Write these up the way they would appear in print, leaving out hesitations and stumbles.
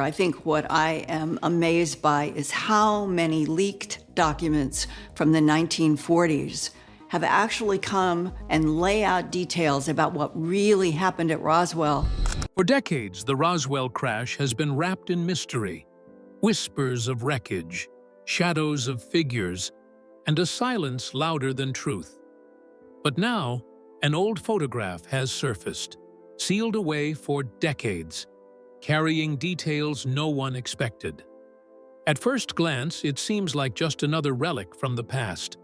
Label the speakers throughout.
Speaker 1: I think what I am amazed by is how many leaked documents from the 1940s have actually come and lay out details about what really happened at Roswell.
Speaker 2: For decades, the Roswell crash has been wrapped in mystery. Whispers of wreckage, shadows of figures, and a silence louder than truth. But now, an old photograph has surfaced, sealed away for decades, carrying details no one expected. At first glance, it seems like just another relic from the past.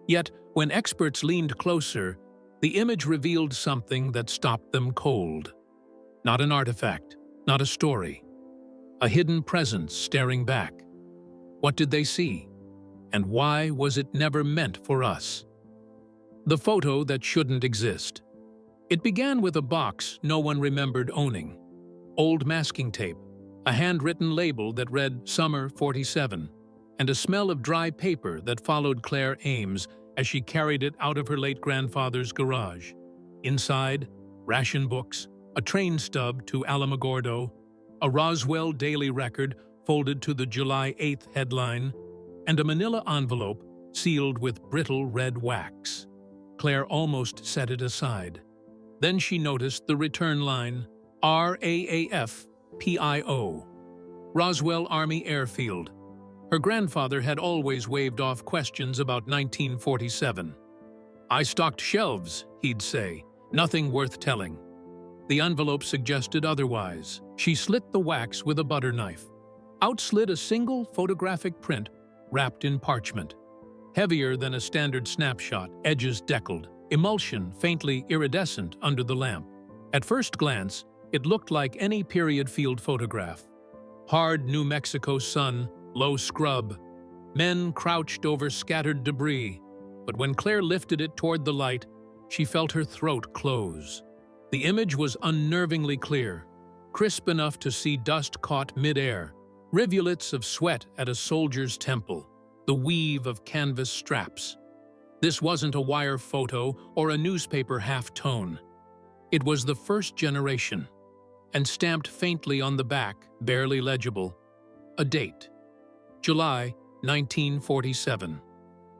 Speaker 2: Yet, when experts leaned closer, the image revealed something that stopped them cold. Not an artifact, not a story. A hidden presence staring back. What did they see? And why was it never meant for us? The photo that shouldn't exist. It began with a box no one remembered owning. Old masking tape, a handwritten label that read Summer 47, and a smell of dry paper that followed Claire Ames as she carried it out of her late grandfather's garage. Inside, ration books, a train stub to Alamogordo, a Roswell daily record folded to the July 8th headline, and a manila envelope sealed with brittle red wax. Claire almost set it aside. Then she noticed the return line, RAAF PIO, Roswell Army Airfield. Her grandfather had always waved off questions about 1947. "I stocked shelves," he'd say, "nothing worth telling." The envelope suggested otherwise. She slit the wax with a butter knife. Out slid a single photographic print wrapped in parchment. Heavier than a standard snapshot, edges deckled, emulsion faintly iridescent under the lamp. At first glance, it looked like any period field photograph. Hard New Mexico sun, low scrub. Men crouched over scattered debris. But when Claire lifted it toward the light, she felt her throat close. The image was unnervingly clear, crisp enough to see dust caught mid-air, rivulets of sweat at a soldier's temple, the weave of canvas straps. This wasn't a wire photo or a newspaper half-tone. It was the first generation, and stamped faintly on the back, barely legible, a date. July 1947.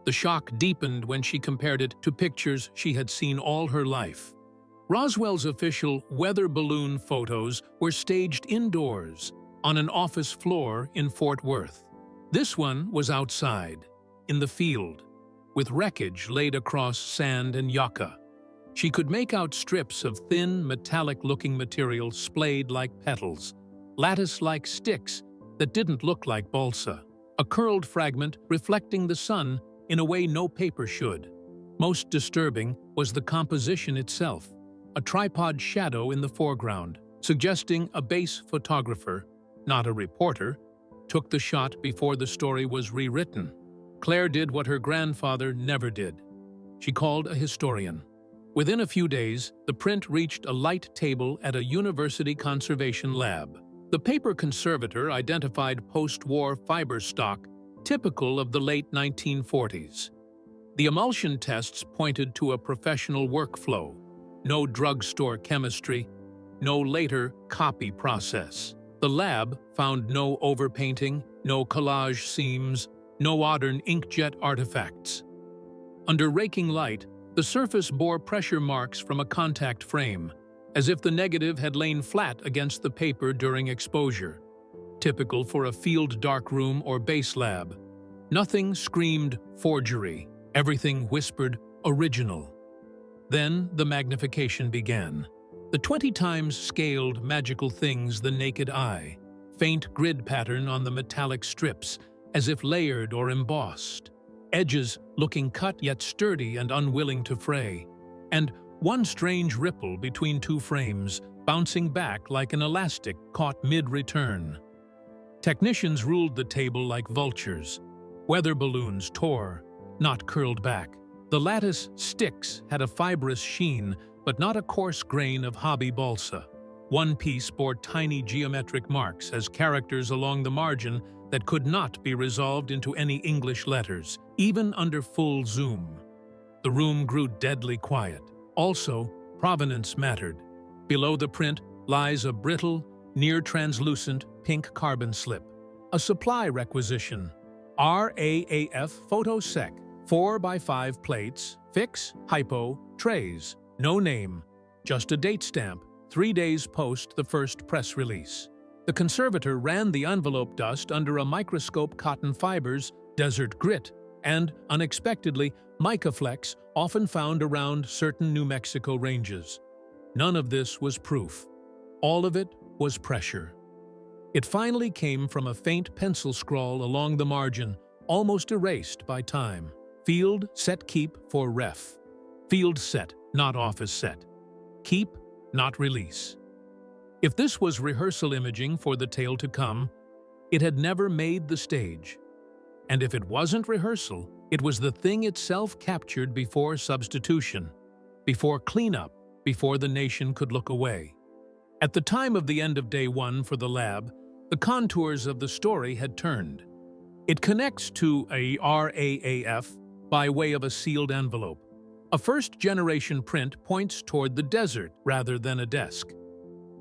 Speaker 2: The shock deepened when she compared it to pictures she had seen all her life. Roswell's official weather balloon photos were staged indoors, on an office floor in Fort Worth. This one was outside, in the field, with wreckage laid across sand and yucca. She could make out strips of thin, metallic-looking material splayed like petals, lattice-like sticks that didn't look like balsa, a curled fragment reflecting the sun in a way no paper should. Most disturbing was the composition itself, a tripod shadow in the foreground, suggesting a base photographer, not a reporter, took the shot before the story was rewritten. Claire did what her grandfather never did. She called a historian. Within a few days, the print reached a light table at a university conservation lab. The paper conservator identified post-war fiber stock typical of the late 1940s. The emulsion tests pointed to a professional workflow, no drugstore chemistry, no later copy process. The lab found no overpainting, no collage seams, no modern inkjet artifacts. Under raking light, the surface bore pressure marks from a contact frame, as if the negative had lain flat against the paper during exposure, typical for a field darkroom or base lab. Nothing screamed forgery, everything whispered original. Then the magnification began. The 20 times scaled magical things the naked eye, faint grid pattern on the metallic strips, as if layered or embossed. Edges looking cut yet sturdy and unwilling to fray, and one strange ripple between two frames, bouncing back like an elastic caught mid-return. Technicians ruled the table like vultures. Weather balloons tore, not curled back. The lattice sticks had a fibrous sheen, but not a coarse grain of hobby balsa. One piece bore tiny geometric marks as characters along the margin that could not be resolved into any English letters, even under full zoom. The room grew deadly quiet. Also, provenance mattered. Below the print lies a brittle, near-translucent pink carbon slip. A supply requisition. RAAF Photo Sec. 4x5 plates, fix, hypo, trays. No name. Just a date stamp, 3 days post the first press release. The conservator ran the envelope dust under a microscope, cotton fibers, desert grit, and, unexpectedly, mica flecks often found around certain New Mexico ranges. None of this was proof. All of it was pressure. It finally came from a faint pencil scrawl along the margin, almost erased by time. Field set keep for ref. Field set, not office set. Keep, not release. If this was rehearsal imaging for the tale to come, it had never made the stage. And if it wasn't rehearsal, it was the thing itself captured before substitution, before cleanup, before the nation could look away. At the time of the end of day one for the lab, the contours of the story had turned. It connects to a RAAF by way of a sealed envelope. A first-generation print points toward the desert rather than a desk.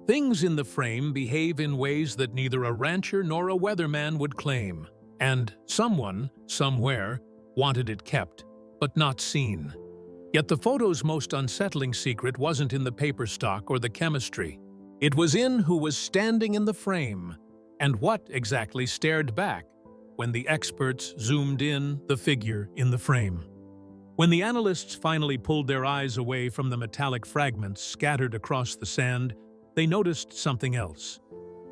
Speaker 2: Things in the frame behave in ways that neither a rancher nor a weatherman would claim, and someone, somewhere, wanted it kept, but not seen. Yet the photo's most unsettling secret wasn't in the paper stock or the chemistry. It was in who was standing in the frame, and what exactly stared back when the experts zoomed in the figure in the frame. When the analysts finally pulled their eyes away from the metallic fragments scattered across the sand, they noticed something else.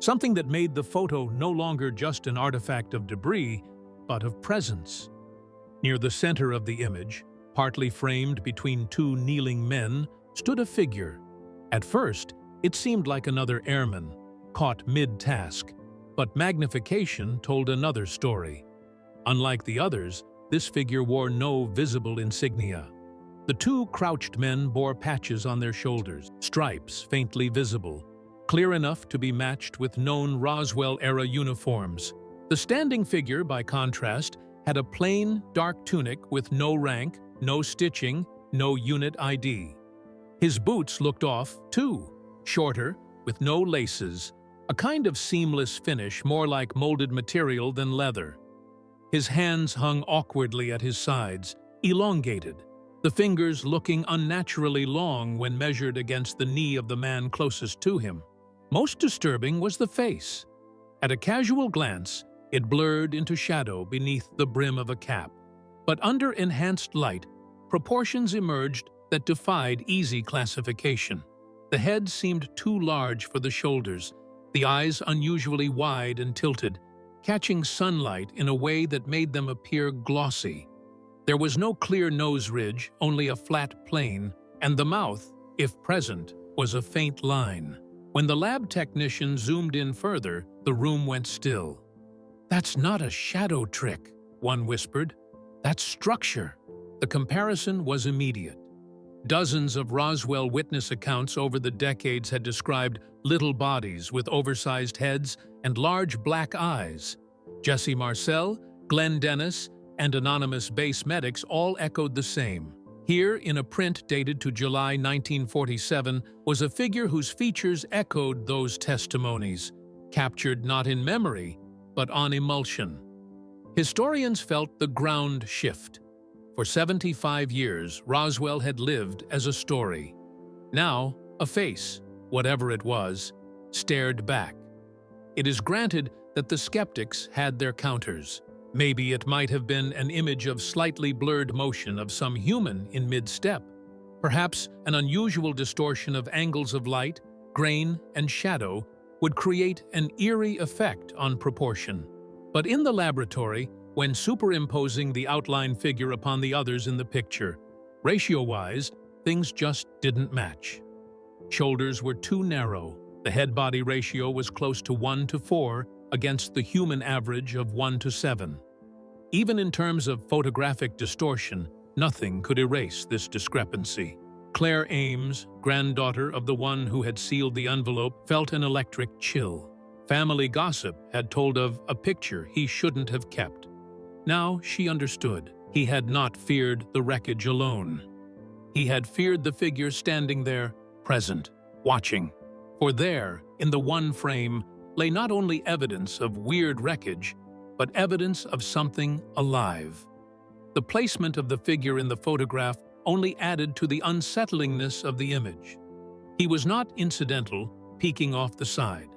Speaker 2: Something that made the photo no longer just an artifact of debris, but of presence. Near the center of the image, partly framed between two kneeling men, stood a figure. At first, it seemed like another airman, caught mid-task, but magnification told another story. Unlike the others, this figure wore no visible insignia. The two crouched men bore patches on their shoulders, stripes faintly visible, clear enough to be matched with known Roswell-era uniforms. The standing figure, by contrast, had a plain, dark tunic with no rank, no stitching, no unit ID. His boots looked off, too, shorter, with no laces, a kind of seamless finish more like molded material than leather. His hands hung awkwardly at his sides, elongated, the fingers looking unnaturally long when measured against the knee of the man closest to him. Most disturbing was the face. At a casual glance, it blurred into shadow beneath the brim of a cap. But under enhanced light, proportions emerged that defied easy classification. The head seemed too large for the shoulders, the eyes unusually wide and tilted, catching sunlight in a way that made them appear glossy. There was no clear nose ridge, only a flat plane, and the mouth, if present, was a faint line. When the lab technician zoomed in further, the room went still. "That's not a shadow trick," one whispered. "That's structure." The comparison was immediate. Dozens of Roswell witness accounts over the decades had described little bodies with oversized heads and large black eyes. Jesse Marcel, Glenn Dennis, and anonymous base medics all echoed the same. Here, in a print dated to July 1947, was a figure whose features echoed those testimonies, captured not in memory, but on emulsion. Historians felt the ground shift. For 75 years, Roswell had lived as a story. Now, a face, whatever it was, stared back. It is granted that the skeptics had their counters. Maybe it might have been an image of slightly blurred motion of some human in mid-step. Perhaps an unusual distortion of angles of light, grain, and shadow would create an eerie effect on proportion. But in the laboratory, when superimposing the outline figure upon the others in the picture, ratio-wise, things just didn't match. Shoulders were too narrow. The head-body ratio was close to 1:4 against the human average of 1:7. Even in terms of photographic distortion, nothing could erase this discrepancy. Claire Ames, granddaughter of the one who had sealed the envelope, felt an electric chill. Family gossip had told of a picture he shouldn't have kept. Now she understood. He had not feared the wreckage alone. He had feared the figure standing there, present, watching. For there, In the one frame lay not only evidence of weird wreckage, but evidence of something alive. The placement of the figure in the photograph only added to the unsettlingness of the image. He was not incidental, peeking off the side.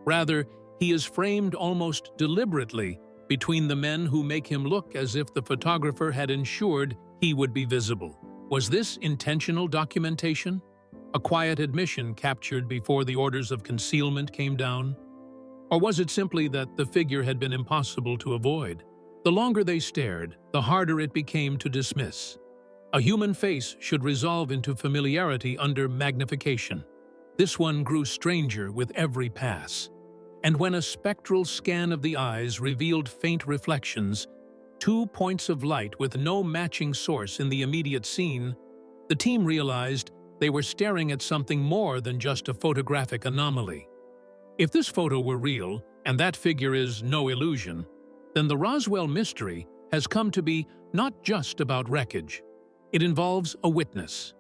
Speaker 2: Rather, he is framed almost deliberately between the men who make him look as if the photographer had ensured he would be visible. Was this intentional documentation? A quiet admission captured before the orders of concealment came down? Or was it simply that the figure had been impossible to avoid? The longer they stared, the harder it became to dismiss. A human face should resolve into familiarity under magnification. This one grew stranger with every pass. And when a spectral scan of the eyes revealed faint reflections, 2 points of light with no matching source in the immediate scene, the team realized they were staring at something more than just a photographic anomaly. If this photo were real, and that figure is no illusion, then the Roswell mystery has come to be not just about wreckage. It involves a witness.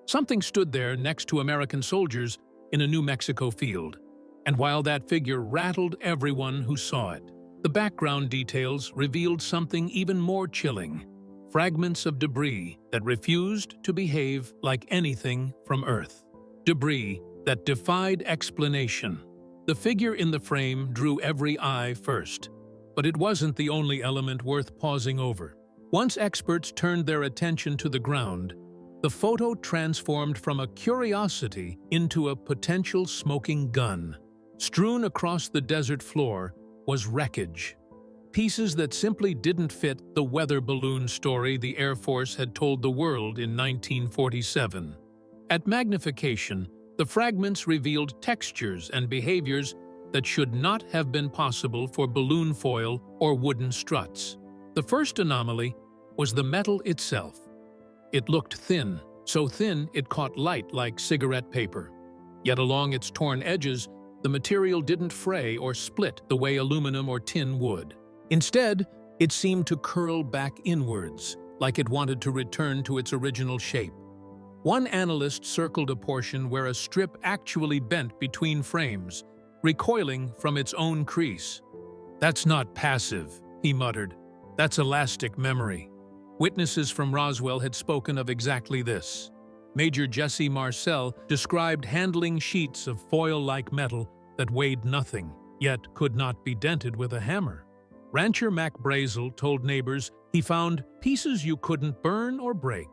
Speaker 2: Something stood there next to American soldiers in a New Mexico field, and while that figure rattled everyone who saw it, the background details revealed something even more chilling: fragments of debris that refused to behave like anything from Earth. Debris that defied explanation. The figure in the frame drew every eye first, but it wasn't the only element worth pausing over. Once experts turned their attention to the ground, the photo transformed from a curiosity into a potential smoking gun. Strewn across the desert floor was wreckage. Pieces that simply didn't fit the weather balloon story the Air Force had told the world in 1947. At magnification, the fragments revealed textures and behaviors that should not have been possible for balloon foil or wooden struts. The first anomaly was the metal itself. It looked thin, so thin it caught light like cigarette paper. Yet along its torn edges, the material didn't fray or split the way aluminum or tin would. Instead, it seemed to curl back inwards, like it wanted to return to its original shape. One analyst circled a portion where a strip actually bent between frames, recoiling from its own crease. "That's not passive," he muttered. "That's elastic memory." Witnesses from Roswell had spoken of exactly this. Major Jesse Marcel described handling sheets of foil-like metal that weighed nothing, yet could not be dented with a hammer. Rancher Mac Brazel told neighbors he found pieces you couldn't burn or break.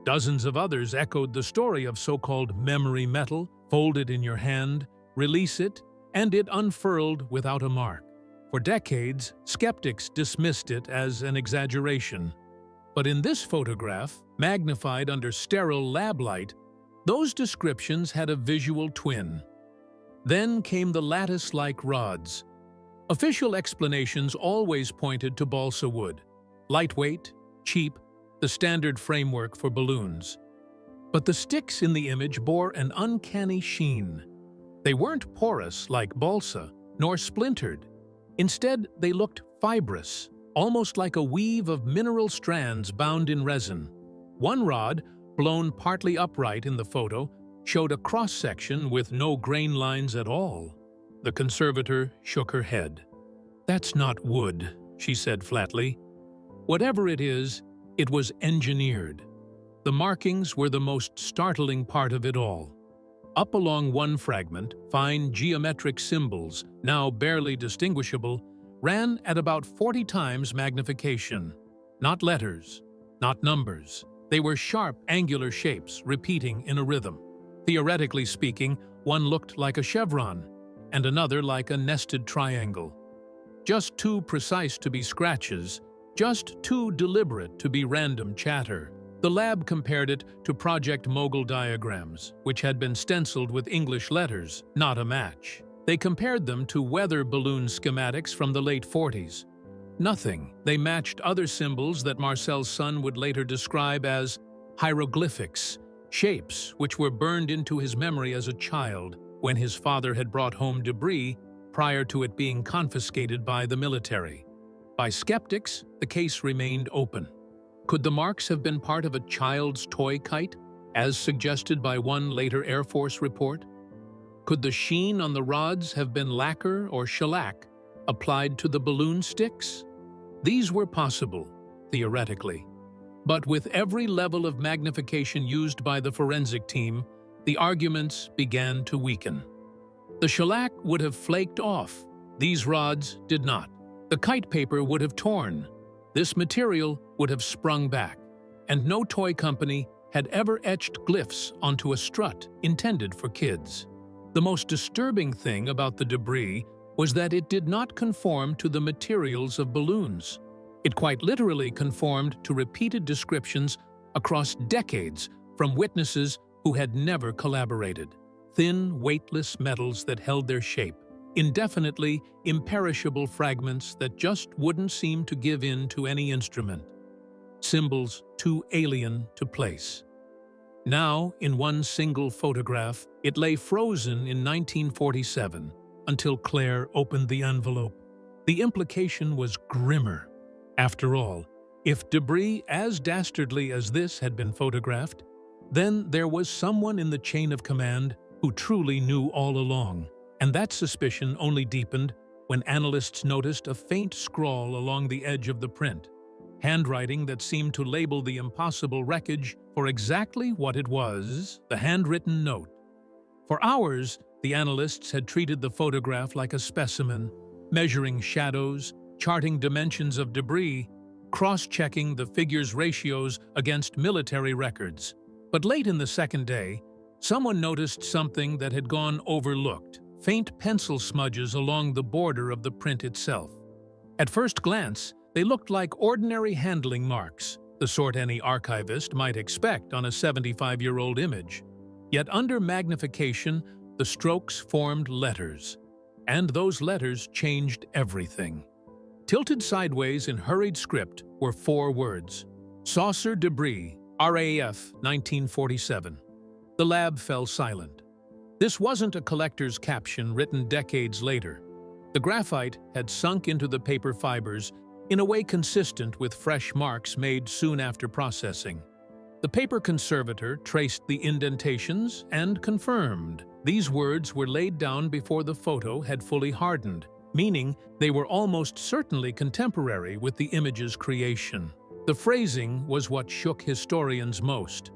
Speaker 2: Dozens of others echoed the story of so-called memory metal: fold it in your hand, release it, and it unfurled without a mark. For decades, skeptics dismissed it as an exaggeration. But in this photograph, magnified under sterile lab light, those descriptions had a visual twin. Then came the lattice-like rods. Official explanations always pointed to balsa wood. Lightweight, cheap, the standard framework for balloons. But the sticks in the image bore an uncanny sheen. They weren't porous like balsa, nor splintered. Instead, they looked fibrous, almost like a weave of mineral strands bound in resin. One rod, blown partly upright in the photo, showed a cross-section with no grain lines at all. The conservator shook her head. "That's not wood," she said flatly. "Whatever it is, it was engineered." The markings were the most startling part of it all. Up along one fragment, fine geometric symbols, now barely distinguishable, ran at about 40 times magnification. Not letters, not numbers. They were sharp, angular shapes repeating in a rhythm. Theoretically speaking, one looked like a chevron, and another like a nested triangle. Just too precise to be scratches, just too deliberate to be random chatter. The lab compared it to Project Mogul diagrams, which had been stenciled with English letters, not a match. They compared them to weather balloon schematics from the late 40s. Nothing. They matched other symbols that Marcel's son would later describe as hieroglyphics, shapes which were burned into his memory as a child when his father had brought home debris prior to it being confiscated by the military. By skeptics, the case remained open. Could the marks have been part of a child's toy kite, as suggested by one later Air Force report? Could the sheen on the rods have been lacquer or shellac applied to the balloon sticks? These were possible, theoretically. But with every level of magnification used by the forensic team, the arguments began to weaken. The shellac would have flaked off. These rods did not. The kite paper would have torn. This material would have sprung back. And no toy company had ever etched glyphs onto a strut intended for kids. The most disturbing thing about the debris was that it did not conform to the materials of balloons. It quite literally conformed to repeated descriptions across decades from witnesses who had never collaborated. Thin, weightless metals that held their shape, indefinitely imperishable fragments that just wouldn't seem to give in to any instrument. Symbols too alien to place. Now, in one single photograph, it lay frozen in 1947 until Claire opened the envelope. The implication was grimmer. After all, if debris as dastardly as this had been photographed, then there was someone in the chain of command who truly knew all along, and that suspicion only deepened when analysts noticed a faint scrawl along the edge of the print, handwriting that seemed to label the impossible wreckage for exactly what it was, the handwritten note. For hours, the analysts had treated the photograph like a specimen, measuring shadows, charting dimensions of debris, cross-checking the figures' ratios against military records. But late in the second day, someone noticed something that had gone overlooked, faint pencil smudges along the border of the print itself. At first glance, they looked like ordinary handling marks, the sort any archivist might expect on a 75-year-old image. Yet under magnification, the strokes formed letters, and those letters changed everything. Tilted sideways in hurried script were 4 words: Saucer Debris, RAF 1947. The lab fell silent. This wasn't a collector's caption written decades later. The graphite had sunk into the paper fibers in a way consistent with fresh marks made soon after processing. The paper conservator traced the indentations and confirmed. These words were laid down before the photo had fully hardened, meaning they were almost certainly contemporary with the image's creation. The phrasing was what shook historians most.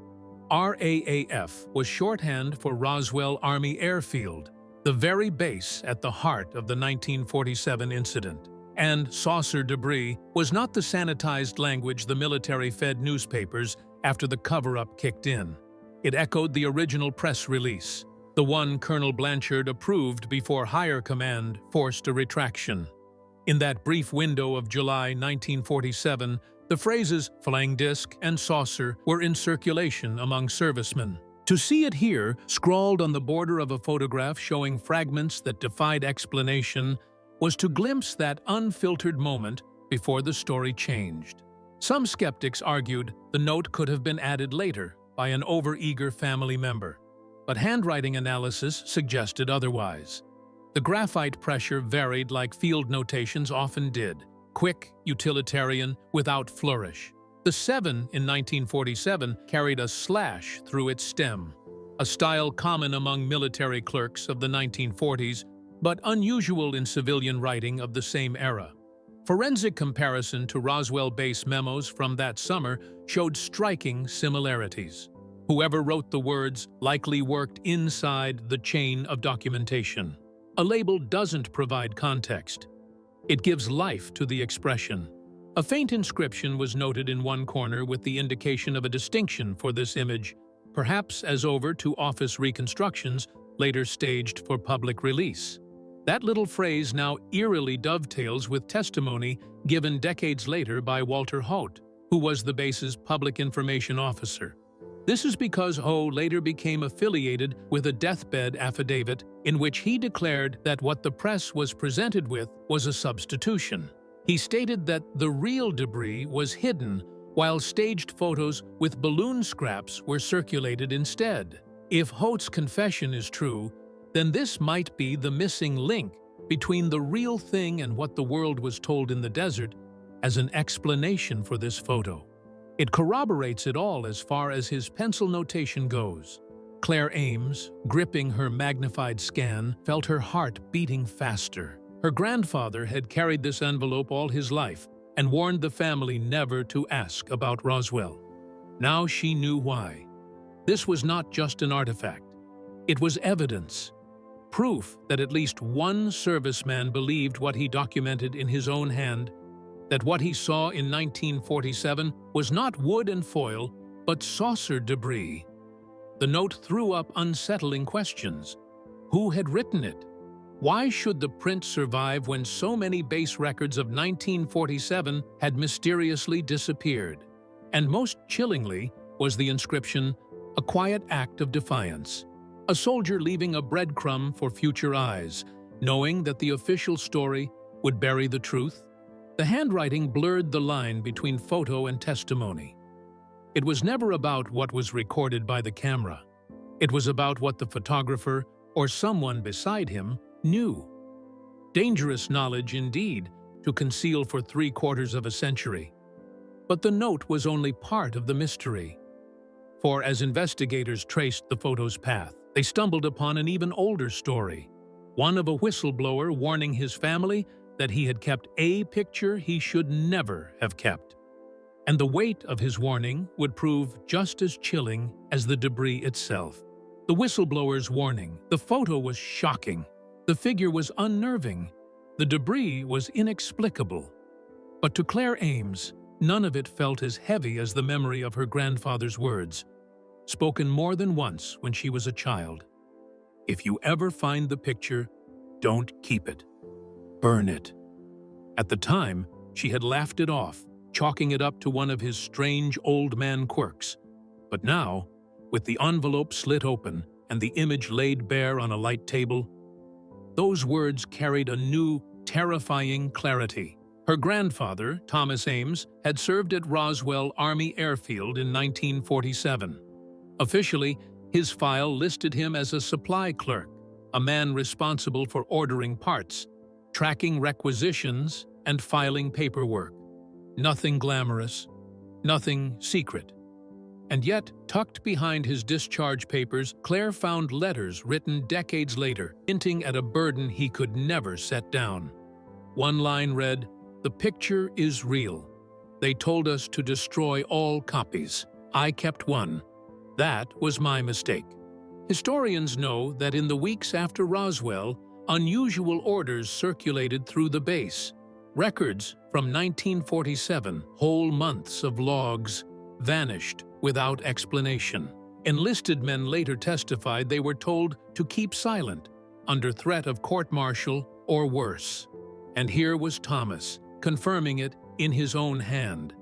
Speaker 2: RAAF was shorthand for Roswell Army Airfield, the very base at the heart of the 1947 incident. And saucer debris was not the sanitized language the military fed newspapers after the cover-up kicked in. It echoed the original press release, the one Colonel Blanchard approved before higher command forced a retraction. In that brief window of July 1947, the phrases flying disc and saucer were in circulation among servicemen. To see it here, scrawled on the border of a photograph showing fragments that defied explanation, was to glimpse that unfiltered moment before the story changed. Some skeptics argued the note could have been added later by an overeager family member, but handwriting analysis suggested otherwise. The graphite pressure varied like field notations often did, quick, utilitarian, without flourish. The 7 in 1947 carried a slash through its stem, a style common among military clerks of the 1940s, but unusual in civilian writing of the same era. Forensic comparison to Roswell base memos from that summer showed striking similarities. Whoever wrote the words likely worked inside the chain of documentation. A label doesn't provide context. It gives life to the expression. A faint inscription was noted in one corner with the indication of a distinction for this image, perhaps as over to office reconstructions later staged for public release. That little phrase now eerily dovetails with testimony given decades later by Walter Holt, who was the base's public information officer. This is because Ho later became affiliated with a deathbed affidavit in which he declared that what the press was presented with was a substitution. He stated that the real debris was hidden while staged photos with balloon scraps were circulated instead. If Holt's confession is true, then this might be the missing link between the real thing and what the world was told in the desert as an explanation for this photo. It corroborates it all as far as his pencil notation goes. Claire Ames, gripping her magnified scan, felt her heart beating faster. Her grandfather had carried this envelope all his life and warned the family never to ask about Roswell. Now she knew why. This was not just an artifact. It was evidence. Proof that at least one serviceman believed what he documented in his own hand, that what he saw in 1947 was not wood and foil, but saucer debris. The note threw up unsettling questions. Who had written it? Why should the print survive when so many base records of 1947 had mysteriously disappeared? And most chillingly was the inscription, "A quiet act of defiance." A soldier leaving a breadcrumb for future eyes, knowing that the official story would bury the truth. The handwriting blurred the line between photo and testimony. It was never about what was recorded by the camera. It was about what the photographer, or someone beside him, knew. Dangerous knowledge indeed, to conceal for 3/4 of a century. But the note was only part of the mystery. For as investigators traced the photo's path, they stumbled upon an even older story, one of a whistleblower warning his family that he had kept a picture he should never have kept. And the weight of his warning would prove just as chilling as the debris itself. The whistleblower's warning, the photo was shocking, the figure was unnerving, the debris was inexplicable. But to Claire Ames, none of it felt as heavy as the memory of her grandfather's words, spoken more than once when she was a child. If you ever find the picture, don't keep it. Burn it. At the time, she had laughed it off, chalking it up to one of his strange old man quirks. But now, with the envelope slit open and the image laid bare on a light table, those words carried a new, terrifying clarity. Her grandfather, Thomas Ames, had served at Roswell Army Airfield in 1947. Officially, his file listed him as a supply clerk, a man responsible for ordering parts, tracking requisitions, and filing paperwork. Nothing glamorous, nothing secret. And yet, tucked behind his discharge papers, Claire found letters written decades later, hinting at a burden he could never set down. One line read, "The picture is real. They told us to destroy all copies. I kept one. That was my mistake." Historians know that in the weeks after Roswell, unusual orders circulated through the base. Records from 1947, whole months of logs, vanished without explanation. Enlisted men later testified they were told to keep silent, under threat of court-martial or worse. And here was Thomas, confirming it in his own hand.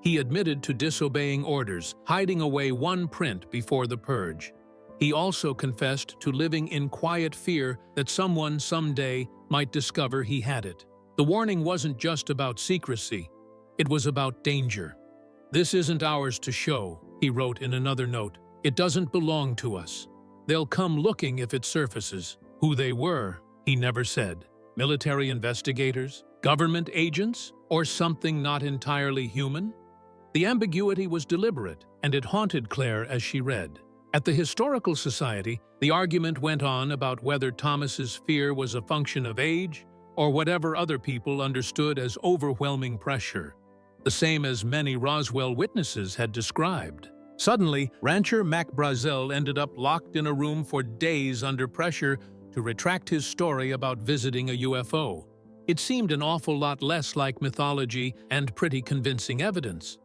Speaker 2: He admitted to disobeying orders, hiding away one print before the purge. He also confessed to living in quiet fear that someone someday might discover he had it. The warning wasn't just about secrecy, it was about danger. "This isn't ours to show," he wrote in another note. "It doesn't belong to us. They'll come looking if it surfaces." Who they were, he never said. Military investigators, government agents, or something not entirely human? The ambiguity was deliberate, and it haunted Claire as she read. At the Historical Society, the argument went on about whether Thomas's fear was a function of age or whatever other people understood as overwhelming pressure, the same as many Roswell witnesses had described. Suddenly, rancher Mac Brazel ended up locked in a room for days under pressure to retract his story about visiting a UFO. It seemed an awful lot less like mythology and pretty convincing evidence.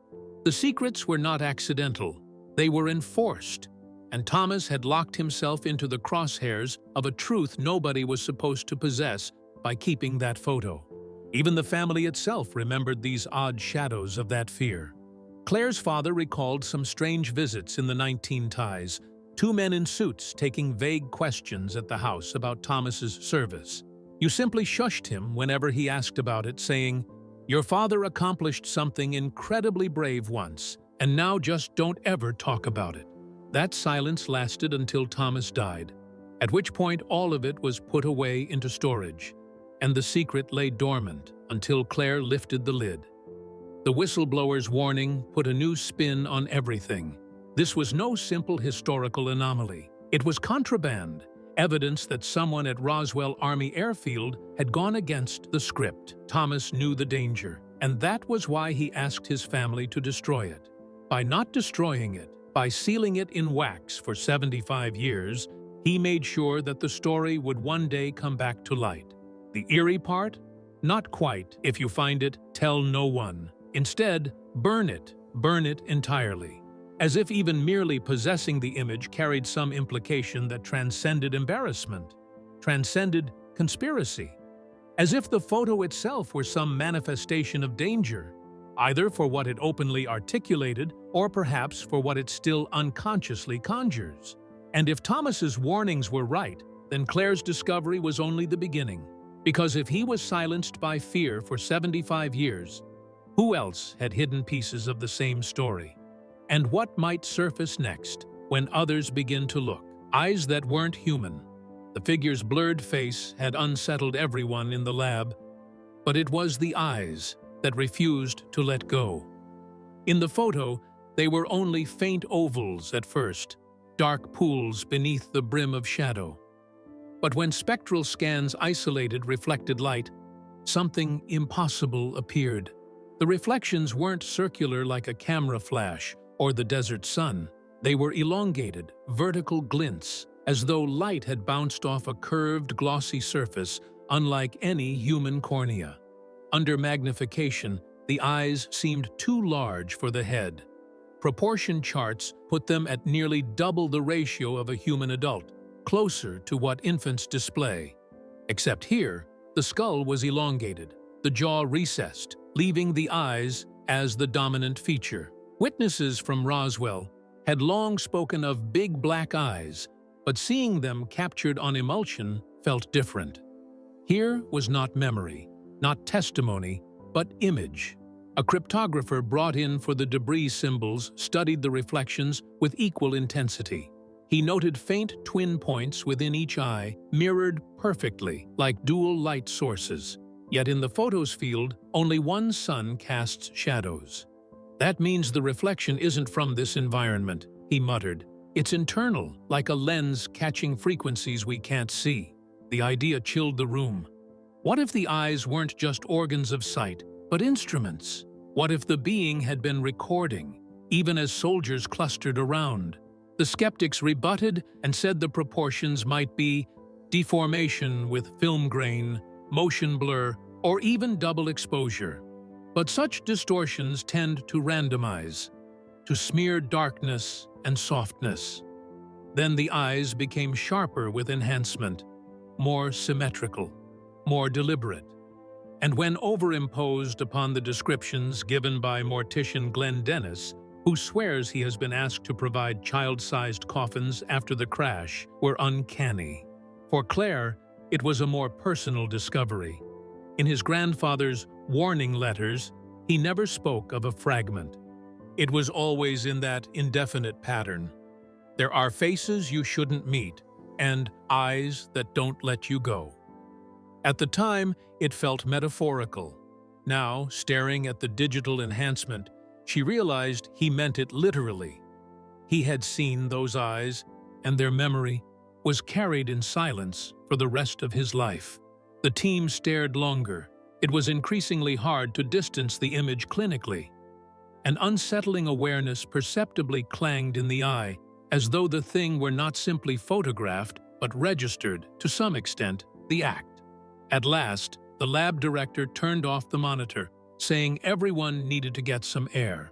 Speaker 2: The secrets were not accidental, they were enforced. And Thomas had locked himself into the crosshairs of a truth nobody was supposed to possess by keeping that photo. Even the family itself remembered these odd shadows of that fear. Claire's father recalled some strange visits in the 1910s, two men in suits taking vague questions at the house about Thomas's service. You simply shushed him whenever he asked about it, saying, "Your father accomplished something incredibly brave once, and now just don't ever talk about it." That silence lasted until Thomas died, at which point all of it was put away into storage, and the secret lay dormant until Claire lifted the lid. The whistleblower's warning put a new spin on everything. This was no simple historical anomaly. It was contraband, evidence that someone at Roswell Army Airfield had gone against the script. Thomas knew the danger, and that was why he asked his family to destroy it. By not destroying it, by sealing it in wax for 75 years, he made sure that the story would one day come back to light. The eerie part? Not quite. If you find it, tell no one. Instead, burn it entirely. As if even merely possessing the image carried some implication that transcended embarrassment, transcended conspiracy. As if the photo itself were some manifestation of danger, either for what it openly articulated or perhaps for what it still unconsciously conjures. And if Thomas's warnings were right, then Claire's discovery was only the beginning. Because if he was silenced by fear for 75 years, who else had hidden pieces of the same story? And what might surface next when others begin to look? Eyes that weren't human. The figure's blurred face had unsettled everyone in the lab, but it was the eyes that refused to let go. In the photo, they were only faint ovals at first, dark pools beneath the brim of shadow. But when spectral scans isolated reflected light, something impossible appeared. The reflections weren't circular like a camera flash or the desert sun. They were elongated, vertical glints, as though light had bounced off a curved, glossy surface, unlike any human cornea. Under magnification, the eyes seemed too large for the head. Proportion charts put them at nearly double the ratio of a human adult, closer to what infants display. Except here, the skull was elongated, the jaw recessed, leaving the eyes as the dominant feature. Witnesses from Roswell had long spoken of big black eyes, but seeing them captured on emulsion felt different. Here was not memory, not testimony, but image. A cryptographer brought in for the debris symbols studied the reflections with equal intensity. He noted faint twin points within each eye, mirrored perfectly, like dual light sources. Yet in the photos field, only one sun casts shadows. That means the reflection isn't from this environment, he muttered. It's internal, like a lens catching frequencies we can't see. The idea chilled the room. What if the eyes weren't just organs of sight, but instruments? What if the being had been recording, even as soldiers clustered around? The skeptics rebutted and said the proportions might be deformation with film grain, motion blur, or even double exposure. But such distortions tend to randomize, to smear darkness and softness. Then the eyes became sharper with enhancement, more symmetrical, more deliberate. And when overimposed upon the descriptions given by mortician Glenn Dennis, who swears he has been asked to provide child-sized coffins after the crash, were uncanny. For Claire, it was a more personal discovery. In his grandfather's warning letters, he never spoke of a fragment. It was always in that indefinite pattern. There are faces you shouldn't meet, and eyes that don't let you go. At the time, it felt metaphorical. Now, staring at the digital enhancement, she realized he meant it literally. He had seen those eyes, and their memory was carried in silence for the rest of his life. The team stared longer. It was increasingly hard to distance the image clinically. An unsettling awareness perceptibly clanged in the eye, as though the thing were not simply photographed, but registered, to some extent, the act. At last, the lab director turned off the monitor, saying everyone needed to get some air.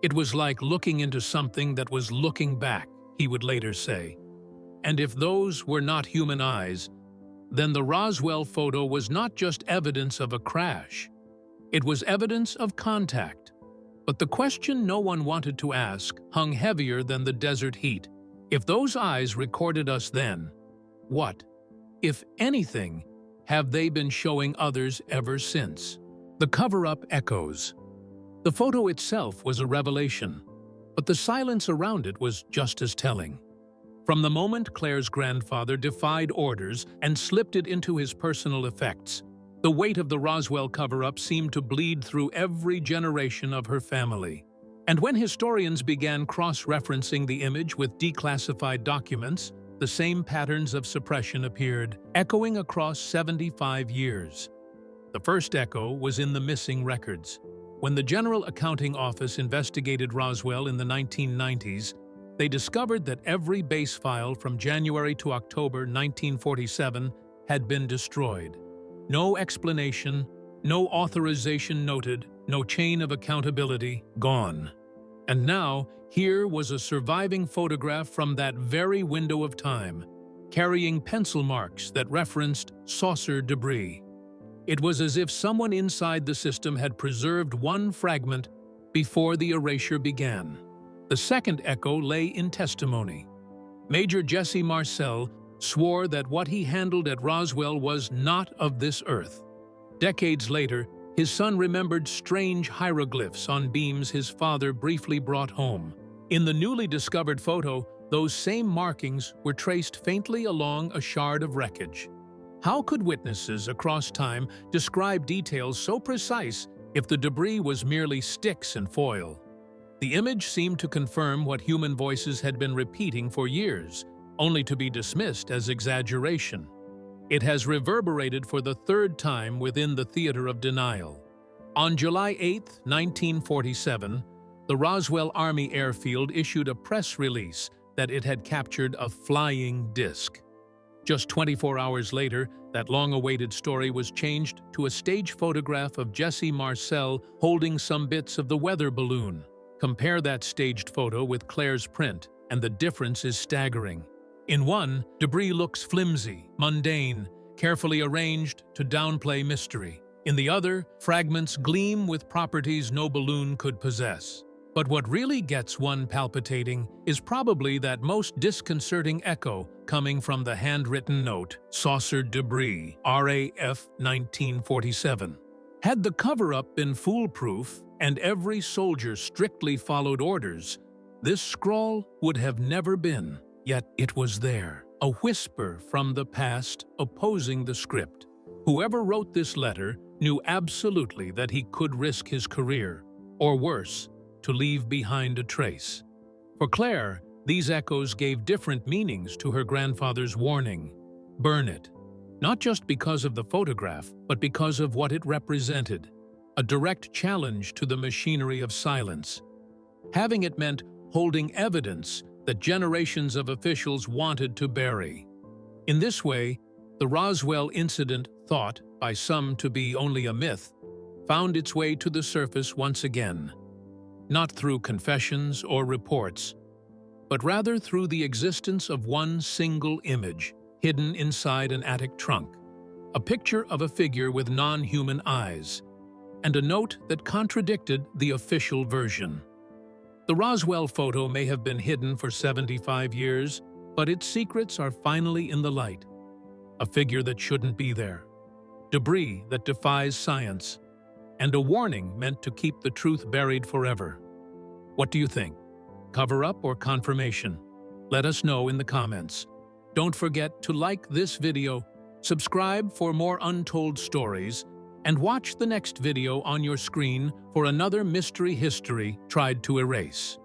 Speaker 2: It was like looking into something that was looking back, he would later say. And if those were not human eyes, then the Roswell photo was not just evidence of a crash. It was evidence of contact. But the question no one wanted to ask hung heavier than the desert heat. If those eyes recorded us then, what, if anything, have they been showing others ever since? The cover-up echoes. The photo itself was a revelation, but the silence around it was just as telling. From the moment Claire's grandfather defied orders and slipped it into his personal effects, the weight of the Roswell cover-up seemed to bleed through every generation of her family. And when historians began cross-referencing the image with declassified documents, the same patterns of suppression appeared, echoing across 75 years. The first echo was in the missing records. When the General Accounting Office investigated Roswell in the 1990s, they discovered that every base file from January to October 1947 had been destroyed. No explanation, no authorization noted, no chain of accountability, gone. And now, here was a surviving photograph from that very window of time, carrying pencil marks that referenced saucer debris. It was as if someone inside the system had preserved one fragment before the erasure began. The second echo lay in testimony. Major Jesse Marcel swore that what he handled at Roswell was not of this earth. Decades later, his son remembered strange hieroglyphs on beams his father briefly brought home. In the newly discovered photo, those same markings were traced faintly along a shard of wreckage. How could witnesses across time describe details so precise if the debris was merely sticks and foil? The image seemed to confirm what human voices had been repeating for years, only to be dismissed as exaggeration. It has reverberated for the third time within the theater of denial. On July 8, 1947, the Roswell Army Airfield issued a press release that it had captured a flying disc. Just 24 hours later, that long-awaited story was changed to a stage photograph of Jesse Marcel holding some bits of the weather balloon. Compare that staged photo with Claire's print, and the difference is staggering. In one, debris looks flimsy, mundane, carefully arranged to downplay mystery. In the other, fragments gleam with properties no balloon could possess. But what really gets one palpitating is probably that most disconcerting echo coming from the handwritten note, Saucer Debris, RAF 1947. Had the cover-up been foolproof and every soldier strictly followed orders, this scrawl would have never been. Yet it was there, a whisper from the past opposing the script. Whoever wrote this letter knew absolutely that he could risk his career, or worse, to leave behind a trace. For Claire, these echoes gave different meanings to her grandfather's warning. Burn it. Not just because of the photograph, but because of what it represented. A direct challenge to the machinery of silence. Having it meant holding evidence that generations of officials wanted to bury. In this way, the Roswell incident, thought by some to be only a myth, found its way to the surface once again. Not through confessions or reports, but rather through the existence of one single image hidden inside an attic trunk, a picture of a figure with non-human eyes, and a note that contradicted the official version. The Roswell photo may have been hidden for 75 years, but its secrets are finally in the light. A figure that shouldn't be there, debris that defies science, and a warning meant to keep the truth buried forever. What do you think? Cover-up or confirmation? Let us know in the comments. Don't forget to like this video, subscribe for more untold stories, and watch the next video on your screen for another mystery history tried to erase.